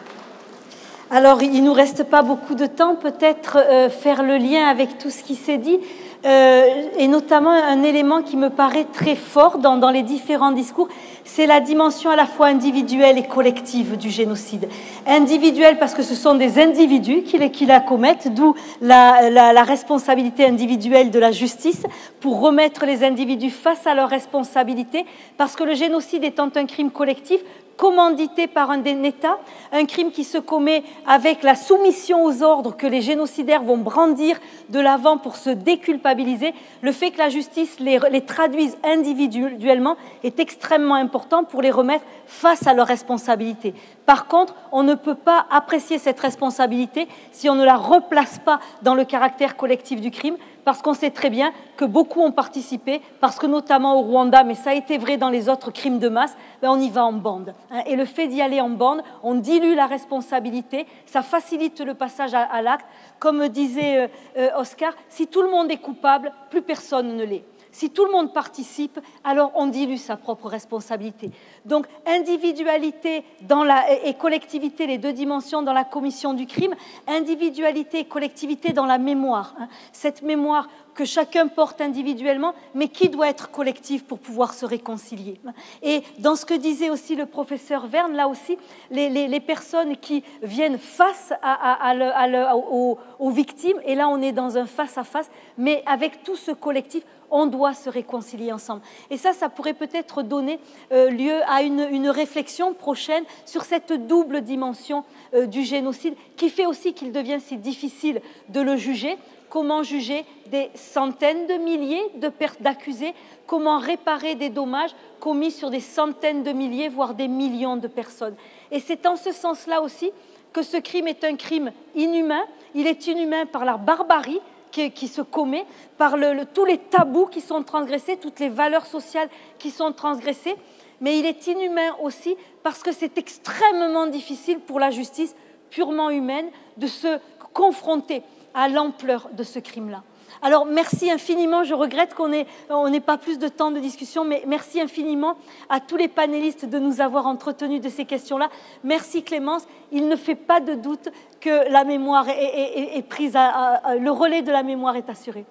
Alors, il ne nous reste pas beaucoup de temps, peut-être faire le lien avec tout ce qui s'est dit, et notamment un élément qui me paraît très fort dans les différents discours, c'est la dimension à la fois individuelle et collective du génocide. Individuelle parce que ce sont des individus qui la commettent, d'où la responsabilité individuelle de la justice pour remettre les individus face à leurs responsabilités, parce que le génocide étant un crime collectif, commandité par un État, un crime qui se commet avec la soumission aux ordres que les génocidaires vont brandir de l'avant pour se déculpabiliser, le fait que la justice les traduise individuellement est extrêmement important pour les remettre face à leurs responsabilités. Par contre, on ne peut pas apprécier cette responsabilité si on ne la replace pas dans le caractère collectif du crime, parce qu'on sait très bien que beaucoup ont participé, parce que notamment au Rwanda, mais ça a été vrai dans les autres crimes de masse, on y va en bande. Et le fait d'y aller en bande, on dilue la responsabilité, ça facilite le passage à l'acte. Comme disait Oscar, si tout le monde est coupable, plus personne ne l'est. Si tout le monde participe, alors on dilue sa propre responsabilité. Donc, individualité et collectivité, les deux dimensions dans la commission du crime, individualité et collectivité dans la mémoire. Cette mémoire que chacun porte individuellement, mais qui doit être collective pour pouvoir se réconcilier. Et dans ce que disait aussi le professeur Verne, là aussi, les personnes qui viennent face aux victimes, et là on est dans un face-à-face, mais avec tout ce collectif, on doit se réconcilier ensemble. Et ça pourrait peut-être donner lieu à une réflexion prochaine sur cette double dimension du génocide, qui fait aussi qu'il devient si difficile de le juger. Comment juger des centaines de milliers d'accusés? Comment réparer des dommages commis sur des centaines de milliers, voire des millions de personnes? Et c'est en ce sens-là aussi que ce crime est un crime inhumain. Il est inhumain par la barbarie qui se commet, par tous les tabous qui sont transgressés, toutes les valeurs sociales qui sont transgressées. Mais il est inhumain aussi parce que c'est extrêmement difficile pour la justice purement humaine de se confronter à l'ampleur de ce crime-là. Alors, merci infiniment. Je regrette qu'on n'ait pas plus de temps de discussion, mais merci infiniment à tous les panélistes de nous avoir entretenus de ces questions-là. Merci Clémence. Il ne fait pas de doute que la mémoire est prise, le relais de la mémoire est assuré.